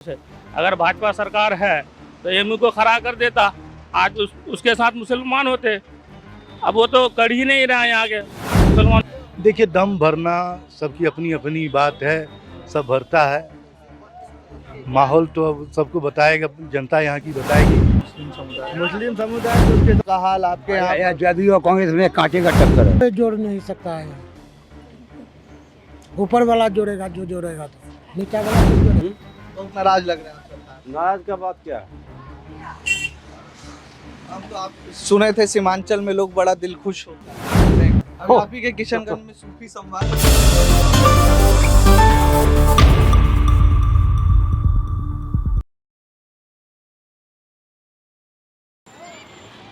से अगर भाजपा सरकार है तो एमयू को खड़ा कर देता। आज उसके साथ मुसलमान होते। अब वो तो कर ही नहीं रहा है यहाँ के मुसलमान। देखिए, दम भरना सबकी अपनी अपनी बात है, सब भरता है। माहौल तो अब सबको बताएगा, जनता यहाँ की बताएगी। मुस्लिम समुदाय तो उसके का हाल आपके यहाँ जदयू और कांग्रेस में कांटे का टक्कर है। कोई जोड़ नहीं सकता है। ऊपर वाला जोड़ेगा, जो जोड़ेगा तो नीचा वाला नहीं जोड़ेगा। बहुत नाराज लग रहे हैं। नाराज का बात क्या? हम तो आप सुने थे सीमांचल में लोग बड़ा दिल खुश होता है। अभी आप ही के किशनगंज में सूफी संवाद।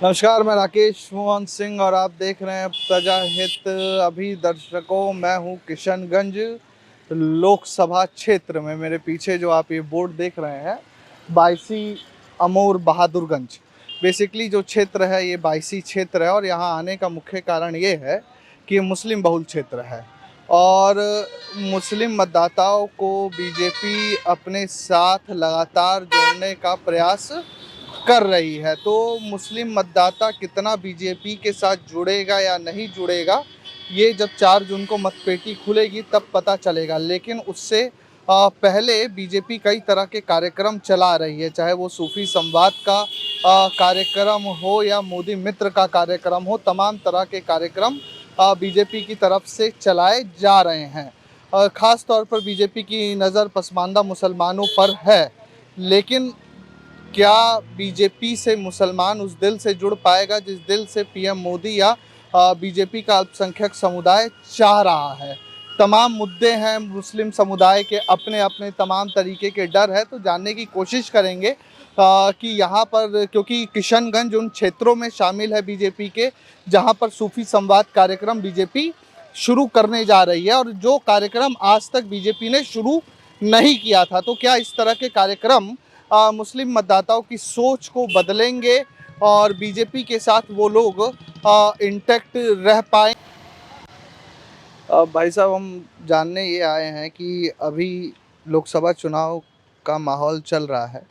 नमस्कार, मैं राकेश मोहन सिंह और आप देख रहे हैं प्रजा हित। अभी दर्शकों, मैं हूं किशनगंज लोकसभा क्षेत्र में। मेरे पीछे जो आप ये बोर्ड देख रहे हैं, बायसी अमोर बहादुरगंज, बेसिकली जो क्षेत्र है ये बायसी क्षेत्र है। और यहाँ आने का मुख्य कारण ये है कि ये मुस्लिम बहुल क्षेत्र है और मुस्लिम मतदाताओं को बीजेपी अपने साथ लगातार जोड़ने का प्रयास कर रही है। तो मुस्लिम मतदाता कितना बीजेपी के साथ जुड़ेगा या नहीं जुड़ेगा, ये जब 4 जून को मतपेटी खुलेगी तब पता चलेगा। लेकिन उससे पहले बीजेपी कई तरह के कार्यक्रम चला रही है, चाहे वो सूफी संवाद का कार्यक्रम हो या मोदी मित्र का कार्यक्रम हो। तमाम तरह के कार्यक्रम बीजेपी की तरफ से चलाए जा रहे हैं। ख़ास तौर पर बीजेपी की नज़र पसमानदा मुसलमानों पर है। लेकिन क्या बीजेपी से मुसलमान उस दिल से जुड़ पाएगा जिस दिल से पीएम मोदी या बीजेपी का अल्पसंख्यक समुदाय चाह रहा है? तमाम मुद्दे हैं, मुस्लिम समुदाय के अपने अपने तमाम तरीके के डर है। तो जानने की कोशिश करेंगे कि यहाँ पर, क्योंकि किशनगंज उन क्षेत्रों में शामिल है बीजेपी के जहाँ पर सूफी संवाद कार्यक्रम बीजेपी शुरू करने जा रही है, और जो कार्यक्रम आज तक बीजेपी ने शुरू नहीं किया था। तो क्या इस तरह के कार्यक्रम मुस्लिम मतदाताओं की सोच को बदलेंगे और बीजेपी के साथ वो लोग इंटैक्ट रह पाए? भाई साहब, हम जानने ये आए हैं कि अभी लोकसभा चुनाव का माहौल चल रहा है।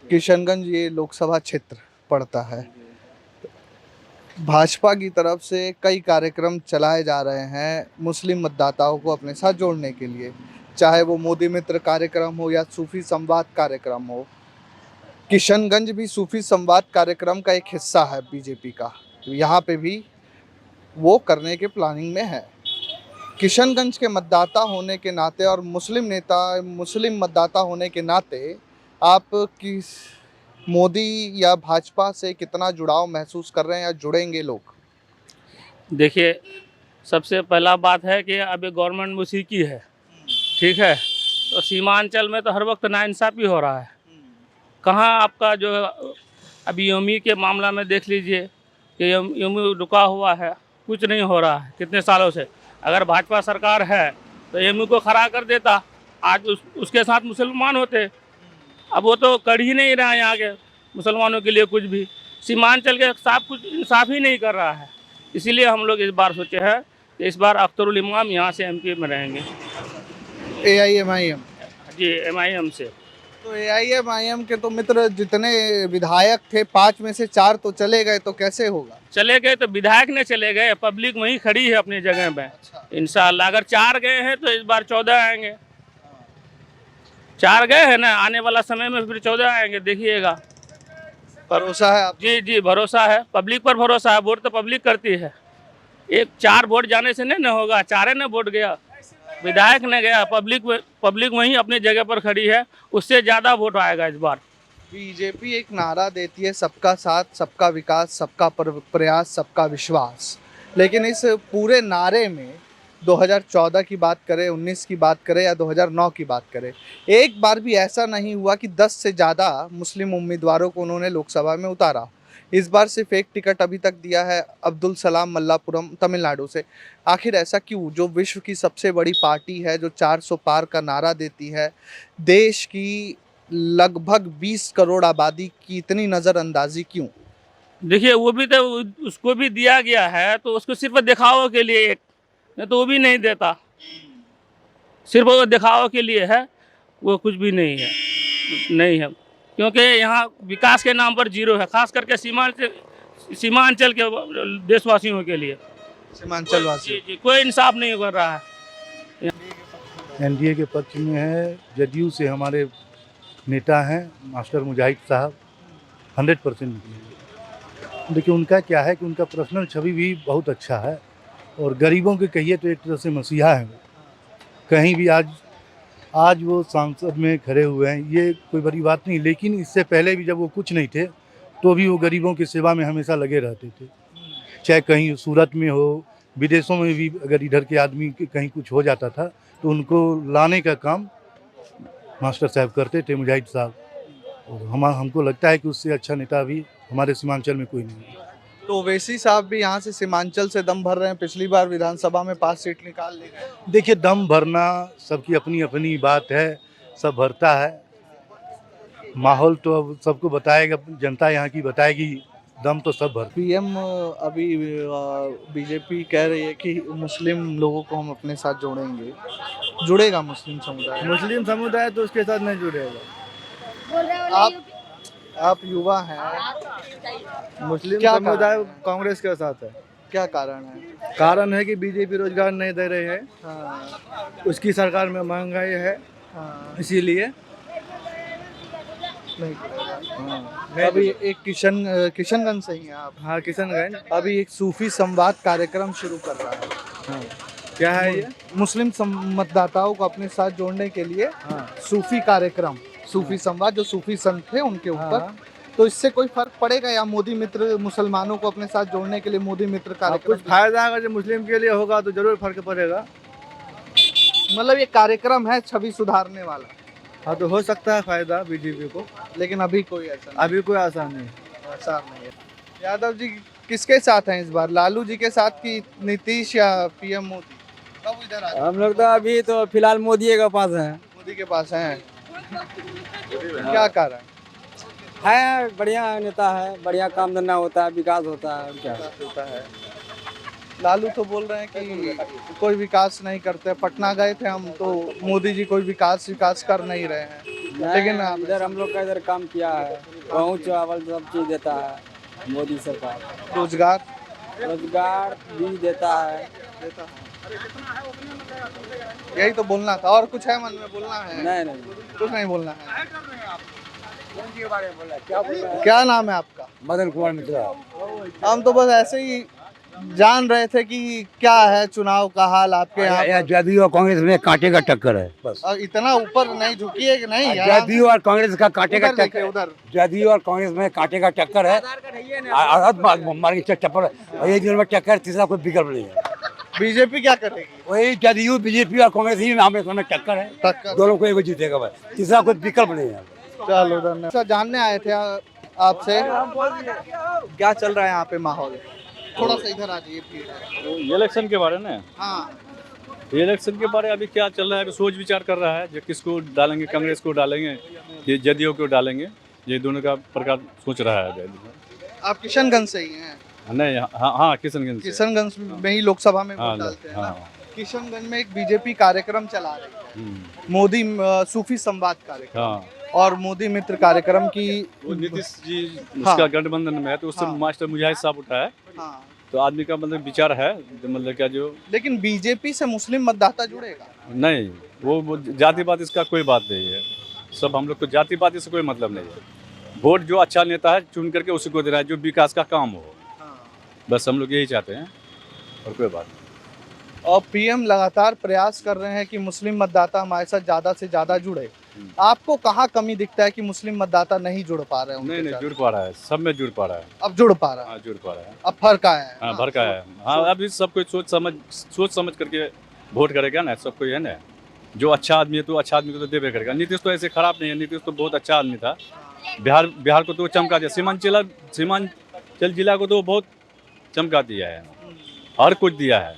किशनगंज ये लोकसभा क्षेत्र पड़ता है। भाजपा की तरफ से कई कार्यक्रम चलाए जा रहे हैं मुस्लिम मतदाताओं को अपने साथ जोड़ने के लिए, चाहे वो मोदी मित्र कार्यक्रम हो या सूफी संवाद कार्यक्रम हो। किशनगंज भी सूफी संवाद कार्यक्रम का एक हिस्सा है बीजेपी का, यहाँ पे भी वो करने के प्लानिंग में है। किशनगंज के मतदाता होने के नाते और मुस्लिम मतदाता होने के नाते आप किस मोदी या भाजपा से कितना जुड़ाव महसूस कर रहे हैं या जुड़ेंगे लोग? देखिए, सबसे पहला बात है कि अभी गवर्नमेंट उसी की है, ठीक है। तो सीमांचल में तो हर वक्त नाइंसाफ़ी हो रहा है। कहाँ आपका जो अभी एमयू के मामला में देख लीजिए कि एमयू रुका हुआ है, कुछ नहीं हो रहा है कितने सालों से। अगर भाजपा सरकार है तो एमयू को खड़ा कर देता। आज उसके साथ मुसलमान होते। अब वो तो कर ही नहीं रहा है यहाँ के मुसलमानों के लिए कुछ भी। सीमांचल के साथ कुछ इंसाफ ही नहीं कर रहा है। इसीलिए हम लोग इस बार सोचे हैं कि इस बार अख्तरुल इमाम यहाँ से एमपी में रहेंगे। AIMIM जी, MIM से। तो AIMIM के तो मित्र जितने विधायक थे, 5 में से 4 तो चले गए, तो कैसे होगा? चले गए तो विधायक ने चले गए, पब्लिक वहीं खड़ी है अपनी जगह पे। अच्छा। इंशाअल्लाह अगर 4 गए हैं तो इस बार 14 आएंगे। 4 गए हैं ना, आने वाला समय में फिर 14 आएंगे, देखिएगा। भरोसा है आप? जी, भरोसा है, पब्लिक पर भरोसा है। वोट तो पब्लिक करती है। 4 वोट जाने से नहीं ना होगा। 4 ने वोट गया, विधायक ने गया, पब्लिक वहीं अपनी जगह पर खड़ी है। उससे ज़्यादा वोट आएगा इस बार। बीजेपी एक नारा देती है, सबका साथ, सबका विकास, सबका प्रयास, सबका विश्वास। लेकिन इस पूरे नारे में 2014 की बात करें, 19 की बात करें या 2009 की बात करें, एक बार भी ऐसा नहीं हुआ कि 10 से ज़्यादा मुस्लिम उम्मीदवारों को उन्होंने लोकसभा में उतारा। इस बार सिर्फ एक टिकट अभी तक दिया है अब्दुल सलाम मल्लापुरम तमिलनाडु से। आखिर ऐसा क्यों? जो विश्व की सबसे बड़ी पार्टी है, जो 400 पार का नारा देती है, देश की लगभग 20 करोड़ आबादी की इतनी नज़रअंदाजी क्यों? देखिए, वो भी तो उसको भी दिया गया है, तो उसको सिर्फ दिखावा के लिए, नहीं तो वो भी नहीं देता। सिर्फ वो दिखावा के लिए है, वो कुछ भी नहीं है। नहीं है, क्योंकि यहाँ विकास के नाम पर जीरो है, खास करके सीमांचल के देशवासियों के लिए। सीमांचल वासी जी, कोई इंसाफ नहीं कर रहा है। एनडीए के पक्ष में है, जदयू से हमारे नेता हैं मास्टर मुजाहिद साहब 100% निकलेंगे। देखिए उनका क्या है कि उनका पर्सनल छवि भी बहुत अच्छा है और गरीबों के कहिए तो एक तरह से मसीहा है वो। कहीं भी आज वो सांसद में खड़े हुए हैं, ये कोई बड़ी बात नहीं, लेकिन इससे पहले भी जब वो कुछ नहीं थे तो भी वो गरीबों की सेवा में हमेशा लगे रहते थे। चाहे कहीं सूरत में हो, विदेशों में भी अगर इधर के आदमी के कहीं कुछ हो जाता था तो उनको लाने का काम मास्टर साहब करते थे, मुजाहिद साहब। और हमको लगता है कि उससे अच्छा नेता अभी हमारे सीमांचल में कोई नहीं है। तो ओवैसी साहब भी यहाँ से सीमांचल से दम भर रहे हैं, पिछली बार विधानसभा में 5 सीट निकाल ली गई। देखिए दम भरना सबकी अपनी अपनी बात है, सब भरता है। माहौल तो अब सबको बताएगा, जनता यहाँ की बताएगी, दम तो सब भर। पीएम अभी बीजेपी कह रही है कि मुस्लिम लोगों को हम अपने साथ जोड़ेंगे, जुड़ेगा मुस्लिम समुदाय तो उसके साथ नहीं जुड़ेगा। आप युवा हैं, मुस्लिम क्या समुदाय कारण है? कांग्रेस के साथ है। क्या कारण है? कारण है कि बीजेपी रोजगार नहीं दे रही है, हाँ, उसकी सरकार में महंगाई है, हाँ, इसीलिए नहीं जुड़ेगा। अभी एक किशनगंज से ही हैं आप। हाँ किशनगंज। अभी एक सूफी संवाद कार्यक्रम शुरू कर रहा है। हाँ क्या है ये? मुस्लिम मतदाताओं को अपने साथ जोड़ने के लिए हाँ सूफी कार्यक्रम, सूफी संवाद, जो सूफी संत थे उनके ऊपर। हाँ। तो इससे कोई फर्क पड़ेगा या मोदी मित्र मुसलमानों को अपने साथ जोड़ने के लिए मोदी मित्र कार्यक्रम? कुछ फायदा अगर जो मुस्लिम के लिए होगा तो जरूर फर्क पड़ेगा। मतलब ये कार्यक्रम है छवि सुधारने वाला, हाँ तो हो सकता है फायदा बीजेपी को, लेकिन अभी कोई ऐसा नहीं, अभी कोई आसान नहीं। आसार नहीं है। यादव जी किसके साथ हैं इस बार, लालू जी के साथ कि नीतीश या पीएम मोदी? कब इधर आ हम लोग तो अभी तो फिलहाल मोदी के पास हैं। मोदी के पास हैं? क्या कारण? है बढ़िया नेता है, बढ़िया काम धंधा होता है, विकास होता है, और क्या होता है। लालू तो बोल रहे हैं कि कोई विकास नहीं करते। पटना गए थे हम तो मोदी जी कोई विकास कर नहीं रहे हैं, लेकिन इधर हम लोग का इधर काम किया है, गेहूँ चावल सब चीज देता है मोदी सरकार। रोजगार भी देता है। यही तो बोलना था, और कुछ है मन में बोलना है? नहीं कुछ नहीं बोलना है। क्या बोल रहा है? क्या नाम है आपका? मदन कुमार मिश्रा। हम तो बस ऐसे ही जान रहे थे कि क्या है चुनाव का हाल आपके यहाँ। जदयू और कांग्रेस में कांटे का टक्कर है बस। और इतना ऊपर नहीं झुकिए कि नहीं यार। जदयू और कांग्रेस का कांटे का उधर देखिए, टक्कर, उधर जदयू और कांग्रेस में कांटे का टक्कर है। मार के चप्पल ये दिन में टक्कर, तीसरा कोई विकल्प नहीं है। बीजेपी क्या करेगी? वही जदयू बीजेपी और कांग्रेस ही में टक्कर है, टक्कर। दोनों को एक जीतेगा बस, तीसरा कोई विकल्प नहीं है। चलो धन्यवाद। सर जानने आए थे आपसे, क्या चल रहा है यहाँ पे माहौल? थोड़ा सा इधर आ जाइए, भीड़ है। इलेक्शन के बारे में। हाँ, इलेक्शन के बारे में अभी क्या चल रहा है, अभी सोच विचार कर रहा है, जो किसको डालेंगे, कांग्रेस को डालेंगे, ये जदयू को डालेंगे, ये दोनों का प्रकार सोच रहा है। आप किशनगंज से ही हैं? नहीं, हाँ किशनगंज से। किशनगंज में ही लोकसभा में हाँ, वोट डालते हैं ना? हाँ। किशनगंज में एक बीजेपी कार्यक्रम चला रही है, मोदी सूफी संवाद कार्यक्रम, हाँ, और मोदी मित्र कार्यक्रम की। वो नीतीश जी उसका गठबंधन में है, तो उससे हाँ। मास्टर मुजाहिद साहब उठा है, हाँ, तो आदमी का मतलब विचार है, मतलब क्या जो लेकिन बीजेपी से मुस्लिम मतदाता जुड़ेगा? नहीं, वो जातिवाद इसका कोई बात नहीं है। सब हम लोग को जातिवाद से कोई मतलब नहीं है। वोट जो अच्छा नेता है चुन करके उसी को देना है, जो विकास का काम हो, बस हम लोग यही चाहते हैं, और कोई बात नहीं। और पीएम लगातार प्रयास कर रहे हैं कि मुस्लिम मतदाता हमारे साथ ज़्यादा से ज़्यादा जुड़े। आपको कहाँ कमी दिखता है कि मुस्लिम मतदाता नहीं जुड़ पा रहे हैं उनके नहीं साथ? जुड़ पा रहा है, सब में जुड़ पा रहा है। अब जुड़ पा रहा है, हाँ जुड़ पा रहा है। अब फर्क आया है। हाँ भड़का है। हाँ अभी सब कोई सोच समझ करके वोट करेगा ना, सब कोई है ना, जो अच्छा आदमी है तो अच्छा आदमी को तो देवे करेगा। नीतीश तो ऐसे खराब नहीं है, नीतीश तो बहुत अच्छा आदमी था। बिहार को तो चमका दिया, सीमांचल जिला को तो बहुत चमका दिया है, हर कुछ दिया है।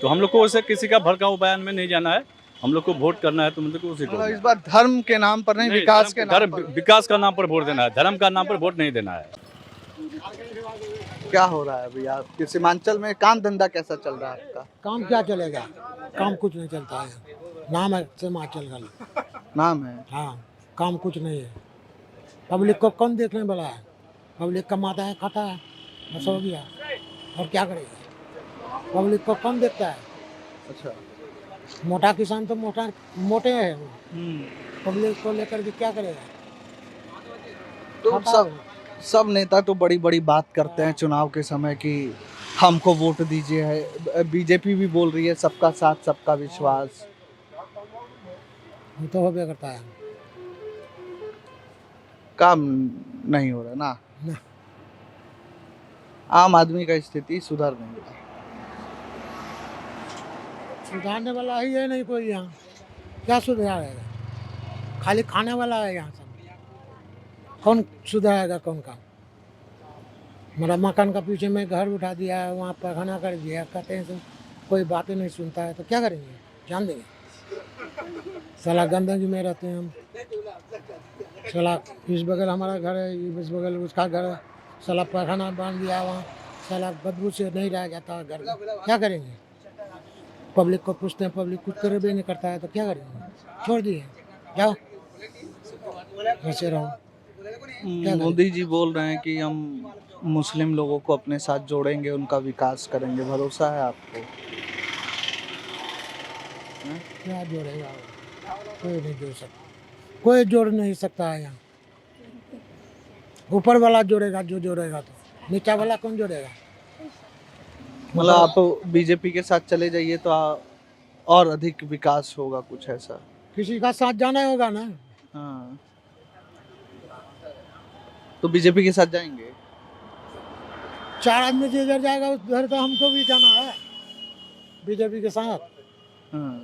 तो हम लोग को उसे किसी का भड़काऊ बयान में नहीं जाना है, हम लोग को वोट करना है, तो मतलब को उसी को इस बार धर्म के नाम पर नहीं, विकास के नाम पर। विकास का नाम पर वोट देना है, धर्म का नाम पर वोट नहीं देना है। क्या हो रहा है अभी आपके सीमांचल में? काम धंधा कैसा चल रहा है आपका? काम क्या चलेगा, काम कुछ नहीं चलता है। नाम है सीमांचल का, नाम है, हाँ काम कुछ नहीं है। पब्लिक को कौन देखने वाला है? पब्लिक कमाता है, खाता है, बस हो गया। और क्या करेगा? पब्लिक को कौन देखता है? अच्छा। मोटा किसान तो मोटे हैं, पब्लिक को लेकर के क्या करेगा? तो खाता सब नेता तो बड़ी बड़ी बात करते हैं चुनाव के समय कि हमको वोट दीजिए है। बीजेपी भी बोल रही है सबका साथ सबका विश्वास। वो तो होबे करता है। काम नहीं हो रहा ना। ना। आम आदमी का स्थिति सुधर नहीं रहा। सुधारने वाला ही है नहीं कोई यहाँ। क्या सुधारेगा? खाली खाने वाला है यहाँ सब। कौन सुधारेगा? कौन काम? मेरा मकान का पीछे में घर उठा दिया है, वहाँ पैखाना कर दिया, कहते हैं तो कोई बातें नहीं सुनता है, तो क्या करेंगे? जान देंगे? साला गंदगी में रहते हैं हम। साला इस बगल हमारा घर है, इस बगल उसका घर है, साला पैखाना बांध दिया वहाँ, साला बदबू से नहीं रह जाता घर में। क्या करेंगे? पब्लिक को पूछते हैं, पब्लिक कुछ करे भी नहीं करता है, तो क्या करेंगे? छोड़ दिए, जाओ ऐसे रहो। मोदी जी बोल रहे हैं कि हम मुस्लिम लोगों को अपने साथ जोड़ेंगे, उनका विकास करेंगे। भरोसा है आपको? क्या जोड़ेगा? कोई नहीं जोड़ सकता, कोई जोड़ नहीं सकता है यहाँ। ऊपर वाला जोड़ेगा, जो जोड़ेगा, तो नीचा वाला कौन जोड़ेगा? मतलब आप बीजेपी के साथ चले जाइए तो और अधिक विकास होगा, कुछ ऐसा? किसी का साथ जाना होगा ना। हाँ, तो बीजेपी के साथ जाएंगे? 4 आदमी जिधर जाएगा उधर तो हमको भी जाना है बीजेपी के साथ। हाँ।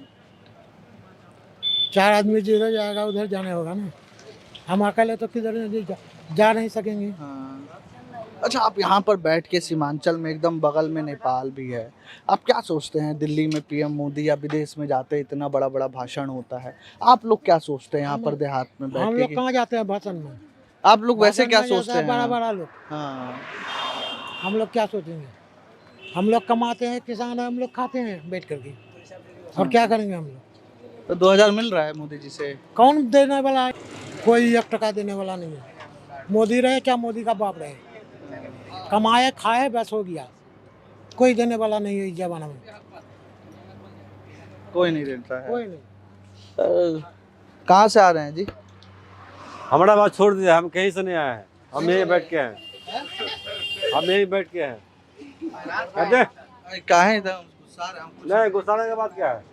4 आदमी जिधर जाएगा उधर जाने होगा ना। हम अकेले तो किधर नहीं जा नहीं सकेंगे। हाँ। अच्छा, आप यहाँ पर बैठ के सीमांचल में, एकदम बगल में नेपाल भी है, आप क्या सोचते हैं? दिल्ली में पीएम मोदी या विदेश में जाते इतना बड़ा बड़ा भाषण होता है, आप लोग क्या सोचते हैं यहाँ पर देहात में बैठ हम के? लोग कहाँ जाते हैं भाषण में? आप लोग वैसे क्या सोचते हैं? बड़ा बड़ा लोग। हाँ। हम लोग क्या सोचेंगे? हम लोग कमाते हैं, किसान है, हम लोग खाते हैं बैठ करके, और क्या करेंगे हम लोग? तो 2000 मिल रहा है मोदी जी से? कौन देने वाला है? कोई 1 टका देने वाला नहीं है। मोदी रहे क्या मोदी का बाप रहे, कमाए खाए बस हो गया। कोई देने वाला नहीं है इस जमाना में। कोई नहीं देता है। कोई नहीं। कहाँ से आ रहे हैं जी? हमारा बात छोड़ दीजिए, हम कहीं से नहीं आए हैं, हम यहीं बैठ के हैं, हम यहीं बैठ के हैं। कहते काहे नहीं, गुस्साने के बाद क्या है?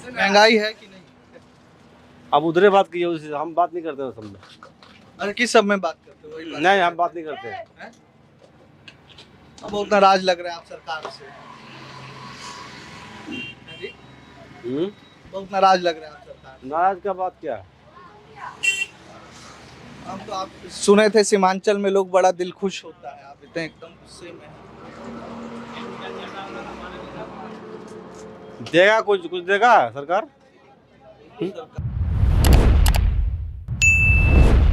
महंगाई है कि नहीं? अब उधरे बात कीजिए, उससे हम बात नहीं करते उस सब में। अरे किस सब में बात करते हो? वही बात। नहीं, हम बात नहीं करते हैं। अब उतना राज लग रहा है आप सरकार से। बहुत नाराज लग रहा है आप सरकार। नाराज का बात क्या है? हम तो आप सुने थे सीमांचल में लोग बड़ा दिल खुश होता है, आप इतने एकदम गुस्से में हैं। देगा कुछ देगा सरकार?